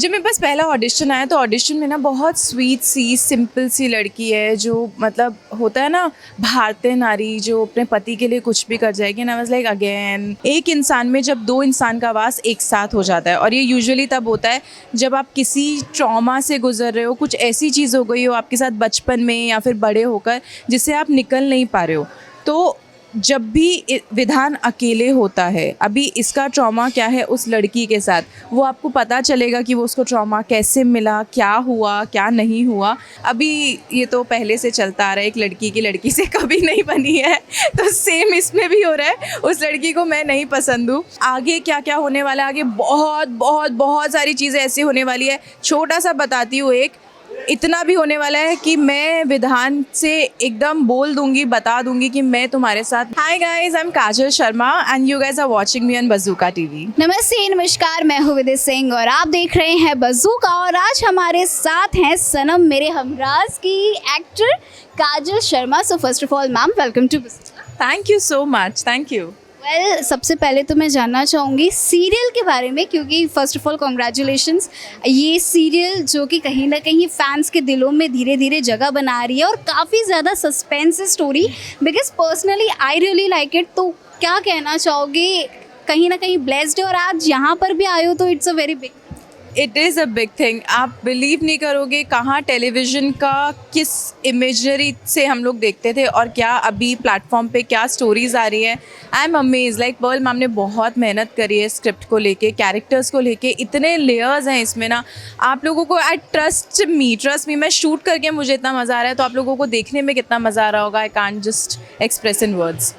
जब मेरे पास पहला ऑडिशन आया तो ऑडिशन में ना बहुत स्वीट सी सिंपल सी लड़की है जो मतलब होता है ना भारतीय नारी जो अपने पति के लिए कुछ भी कर जाएगी ना। वाज लाइक अगेन एक इंसान में जब दो इंसान का वास एक साथ हो जाता है और ये यूजुअली तब होता है जब आप किसी ट्रॉमा से गुजर रहे हो, कुछ ऐसी चीज़ हो गई हो आपके साथ बचपन में या फिर बड़े होकर जिससे आप निकल नहीं पा रहे हो। तो जब भी विधान अकेले होता है, अभी इसका ट्रॉमा क्या है उस लड़की के साथ, वो आपको पता चलेगा कि वो उसको ट्रॉमा कैसे मिला, क्या हुआ क्या नहीं हुआ। अभी ये तो पहले से चलता आ रहा है, एक लड़की की लड़की से कभी नहीं बनी है, तो सेम इसमें भी हो रहा है। उस लड़की को मैं नहीं पसंद हूँ। आगे क्या क्या होने वाला है, आगे बहुत बहुत बहुत सारी चीज़ें ऐसी होने वाली है। छोटा सा बताती हूँ, एक इतना भी होने वाला है कि मैं विधान से एकदम बोल दूंगी, बता दूंगी कि मैं तुम्हारे साथ। Hi guys, I am Kajal Sharma and you guys are watching me on Bazooka TV. नमस्ते नमस्कार, मैं हूँ विदित सिंह और आप देख रहे हैं बज़ूका। और आज हमारे साथ हैं सनम मेरे हमराज की actor Kajal Sharma. So first of all ma'am, welcome to Bazooka. Thank you so much, thank you. सबसे पहले तो मैं जानना चाहूँगी सीरियल के बारे में, क्योंकि फ़र्स्ट ऑफ ऑल कॉन्ग्रेचुलेशंस। ये सीरियल जो कि कहीं ना कहीं फैंस के दिलों में धीरे धीरे जगह बना रही है और काफ़ी ज़्यादा suspense story, because personally I really like it. तो क्या कहना चाहोगे, कहीं ना कहीं ब्लेस्ड है और आज यहाँ पर भी आए हो तो it's a very big. It is a big thing. आप बिलीव नहीं करोगे कहाँ टेलीविज़न का किस इमेजरी से हम लोग देखते थे और क्या अभी प्लेटफॉर्म पे क्या स्टोरीज़ आ रही है। I am amaze. Like Pearl ma'am ने बहुत मेहनत करी है स्क्रिप्ट को लेके, कैरेक्टर्स को लेके, इतने लेयर्स हैं इसमें ना। आप लोगों को आई ट्रस्ट मी, मैं शूट करके मुझे इतना मज़ा आ रहा है, तो आप लोगों को देखने में कितना मज़ा आ रहा होगा, I can't just express in words.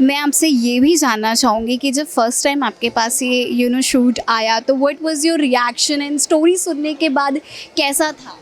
मैं आपसे ये भी जानना चाहूँगी कि जब फर्स्ट टाइम आपके पास ये शूट आया तो what was your reaction and story सुनने के बाद कैसा था?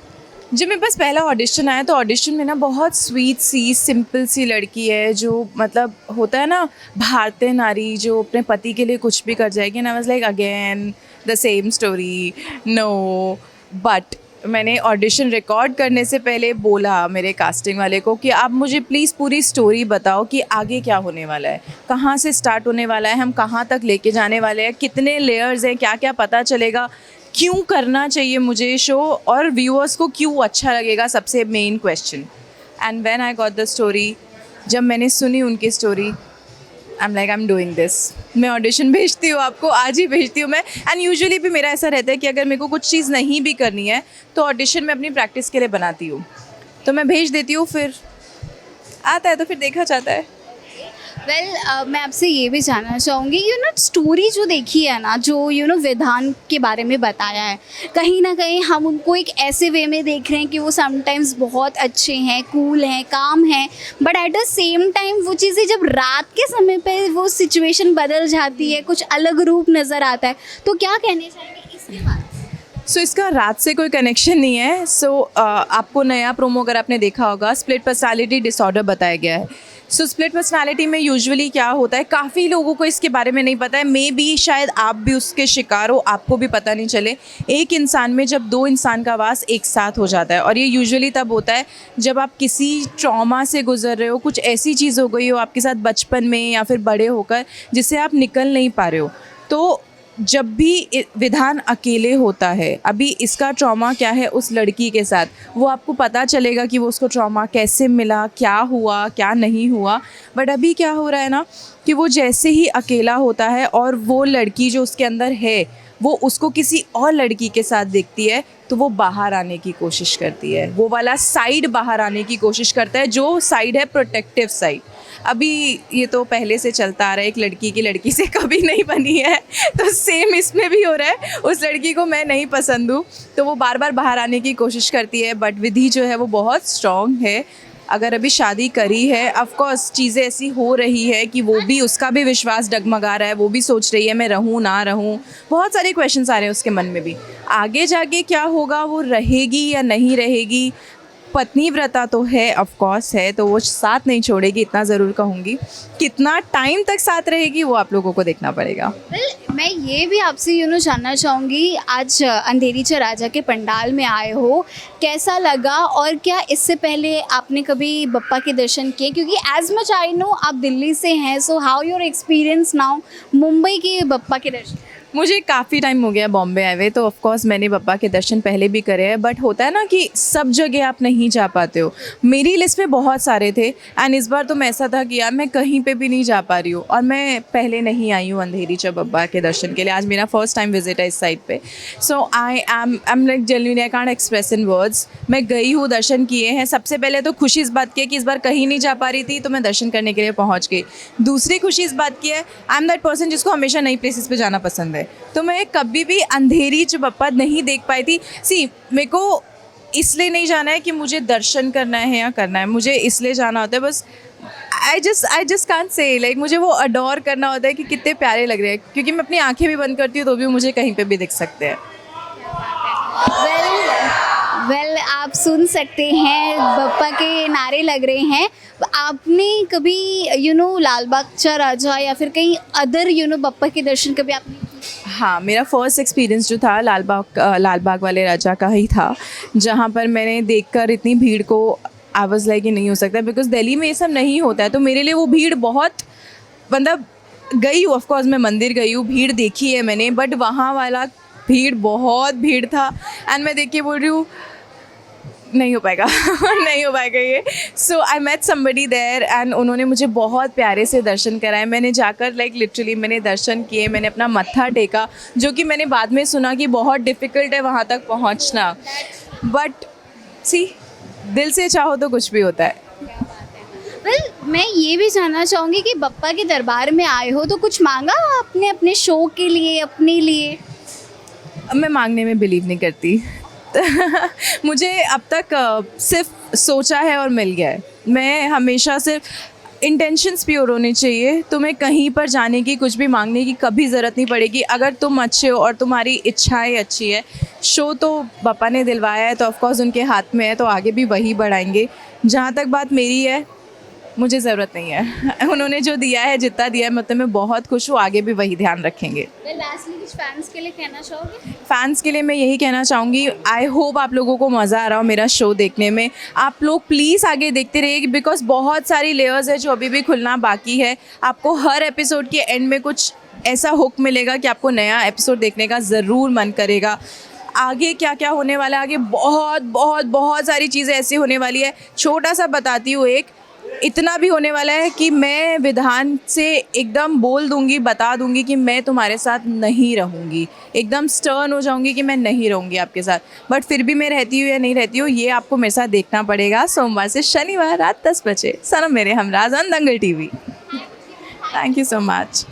जब मेरे पास पहला ऑडिशन आया तो ऑडिशन में ना बहुत स्वीट सी सिंपल सी लड़की है जो मतलब होता है ना भारतीय नारी जो अपने पति के लिए कुछ भी कर जाएगी ना। Was like again the same story. No, but मैंने ऑडिशन रिकॉर्ड करने से पहले बोला मेरे कास्टिंग वाले को कि आप मुझे प्लीज़ पूरी स्टोरी बताओ कि आगे क्या होने वाला है, कहाँ से स्टार्ट होने वाला है, हम कहाँ तक लेके जाने वाले हैं, कितने लेयर्स हैं, क्या क्या पता चलेगा, क्यों करना चाहिए मुझे शो और व्यूअर्स को क्यों अच्छा लगेगा, सबसे main question. And when I got the story, जब मैंने सुनी उनकी story, I am doing this. मैं ऑडिशन भेजती हूँ, आपको आज ही भेजती हूँ मैं। एंड यूजुअली भी मेरा ऐसा रहता है कि अगर मेरे को कुछ चीज़ नहीं भी करनी है तो ऑडिशन में अपनी प्रैक्टिस के लिए बनाती हूँ, तो मैं भेज देती हूँ, फिर आता है तो फिर देखा जाता है। मैं आपसे ये भी जानना चाहूँगी, स्टोरी जो देखी है ना, जो विधान के बारे में बताया है, कहीं ना कहीं हम उनको एक ऐसे वे में देख रहे हैं कि वो समटाइम्स बहुत अच्छे हैं, कूल हैं, काम हैं, but at the same time वो चीज़ें जब रात के समय पे वो सिचुएशन बदल जाती है, कुछ अलग रूप नज़र आता है। तो क्या कहने चाहेंगे इसके बारे में? सो इसका रात से कोई कनेक्शन नहीं है। आपको नया प्रोमो अगर आपने देखा होगा, स्प्लिट पर्सनालिटी डिसऑर्डर बताया गया है। स्प्लिट पर्सनालिटी में यूजुअली क्या होता है, काफ़ी लोगों को इसके बारे में नहीं पता है, मे बी शायद आप भी उसके शिकार हो, आपको भी पता नहीं चले। एक इंसान में जब दो इंसान का वास एक साथ हो जाता है और ये यूजुअली तब होता है जब आप किसी ट्रॉमा से गुजर रहे हो, कुछ ऐसी चीज़ हो गई हो आपके साथ बचपन में या फिर बड़े होकर जिससे आप निकल नहीं पा रहे हो। तो जब भी विधान अकेले होता है, अभी इसका ट्रॉमा क्या है उस लड़की के साथ, वो आपको पता चलेगा कि वो उसको ट्रॉमा कैसे मिला, क्या हुआ क्या नहीं हुआ। बट अभी क्या हो रहा है ना कि वो जैसे ही अकेला होता है और वो लड़की जो उसके अंदर है वो उसको किसी और लड़की के साथ देखती है, तो वो बाहर आने की कोशिश करती है, वो वाला साइड बाहर आने की कोशिश करता है जो साइड है प्रोटेक्टिव साइड। अभी ये तो पहले से चलता आ रहा है, एक लड़की की लड़की से कभी नहीं बनी है, तो सेम इसमें भी हो रहा है। उस लड़की को मैं नहीं पसंद हूँ, तो वो बार बार बाहर आने की कोशिश करती है। बट विधि जो है वो बहुत स्ट्रॉन्ग है, अगर अभी शादी करी है, ऑफ कोर्स चीज़ें ऐसी हो रही है कि वो भी, उसका भी विश्वास डगमगा रहा है, वो भी सोच रही है मैं रहूँ ना रहूँ, बहुत सारे क्वेश्चंस आ रहे हैं उसके मन में भी। आगे जाके क्या होगा, वो रहेगी या नहीं रहेगी, पत्नी व्रता तो है, ऑफ कोर्स है, तो वो साथ नहीं छोड़ेगी, इतना ज़रूर कहूँगी। कितना टाइम तक साथ रहेगी वो आप लोगों को देखना पड़ेगा। मैं ये भी आपसे जानना चाहूँगी, आज अंधेरी च राजा के पंडाल में आए हो, कैसा लगा और क्या इससे पहले आपने कभी बप्पा के दर्शन किए? क्योंकि एज मच आई नो आप दिल्ली से हैं, so how your experience now Mumbai के बप्पा के दर्शन? मुझे काफ़ी टाइम हो गया बॉम्बे आए हुए, तो ऑफ कोर्स मैंने पापा के दर्शन पहले भी करे हैं, बट होता है ना कि सब जगह आप नहीं जा पाते हो। मेरी लिस्ट में बहुत सारे थे एंड इस बार तो मैं ऐसा था कि यार मैं कहीं पे भी नहीं जा पा रही हूँ, और मैं पहले नहीं आई हूँ अंधेरी चौबब्बा के दर्शन के लिए। आज मेरा फर्स्ट टाइम विजिट है इस साइड पे। So I am like genuinely I can't express in words. मैं गई हूँ, दर्शन किए हैं। सबसे पहले तो खुशी इस बात की है कि इस बार कहीं नहीं जा पा रही थी, तो मैं दर्शन करने के लिए पहुँच गई। दूसरी खुशी इस बात की है, आई एम दैट पर्सन जिसको हमेशा नई प्लेसेस पे जाना पसंद है, तो मैं कभी भी अंधेरी चौबप्पा नहीं देख पाई थी। मेरे को इसलिए नहीं जाना है कि मुझे दर्शन करना है या करना है, मुझे इसलिए जाना होता है बस। I just can't say, like मुझे वो अडोर करना होता है कि कितने प्यारे लग रहे हैं, क्योंकि मैं अपनी आंखें भी बंद करती हूँ तो भी मुझे कहीं पे भी दिख सकते हैं। वेल आप सुन सकते हैं बप्पा के नारे लग रहे हैं। आपने कभी लाल बाग चा राजा या फिर कहीं अदर बप्पा के दर्शन कभी आपने? हाँ, मेरा फर्स्ट एक्सपीरियंस जो था लाल बाग वाले राजा का ही था, जहाँ पर मैंने देखकर इतनी भीड़ को आई वाज लाइक कि नहीं हो सकता, बिकॉज दिल्ली में ये सब नहीं होता है। तो मेरे लिए वो भीड़ बहुत, मतलब गई हूँ ऑफकोर्स, मैं मंदिर गई हूँ, भीड़ देखी है मैंने, बट वहाँ वाला भीड़ बहुत भीड़ था एंड मैं देख के बोल रही हूँ नहीं हो पाएगा नहीं हो पाएगा ये। So I met somebody there and उन्होंने मुझे बहुत प्यारे से दर्शन कराए। मैंने जाकर लाइक लिटरली मैंने दर्शन किए, मैंने अपना मत्था टेका, जो कि मैंने बाद में सुना कि बहुत डिफ़िकल्ट है वहाँ तक पहुँचना, बट दिल से चाहो तो कुछ भी होता है। वेल मैं ये भी जानना चाहूँगी कि बप्पा के दरबार में आए हो तो कुछ मांगा आपने अपने शो के लिए, अपने लिए? मैं मांगने में बिलीव नहीं करती मुझे अब तक सिर्फ सोचा है और मिल गया है। मैं हमेशा सिर्फ इंटेंशंस प्योर होने चाहिए। तुम्हें कहीं पर जाने की, कुछ भी मांगने की कभी ज़रूरत नहीं पड़ेगी अगर तुम अच्छे हो और तुम्हारी इच्छाएं अच्छी है। शो तो पापा ने दिलवाया है तो ऑफकोर्स उनके हाथ में है, तो आगे भी वही बढ़ाएंगे। जहाँ तक बात मेरी है, मुझे ज़रूरत नहीं है उन्होंने जो दिया है, जितना दिया है, मतलब मैं बहुत खुश हूँ, आगे भी वही ध्यान रखेंगे। लास्टली कुछ फैंस के लिए कहना चाहोगे? फैंस के लिए मैं यही कहना चाहूँगी, आई होप आप लोगों को मज़ा आ रहा हो मेरा शो देखने में। आप लोग प्लीज़ आगे देखते रहिए, बिकॉज बहुत सारी लेयर्स है जो अभी भी खुलना बाकी है। आपको हर एपिसोड के एंड में कुछ ऐसा हुक मिलेगा कि आपको नया एपिसोड देखने का ज़रूर मन करेगा। आगे क्या क्या होने वाला है, आगे बहुत बहुत बहुत सारी चीज़ें ऐसी होने वाली है। छोटा सा बताती हूँ, एक इतना भी होने वाला है कि मैं विधान से एकदम बोल दूंगी, बता दूंगी कि मैं तुम्हारे साथ नहीं रहूंगी, एकदम स्टर्न हो जाऊंगी कि मैं नहीं रहूंगी आपके साथ, बट फिर भी मैं रहती हूँ या नहीं रहती हूँ ये आपको मेरे साथ देखना पड़ेगा। सोमवार से शनिवार रात 10 बजे Sanam Mere Humraaz on Dangal TV. Thank you so much.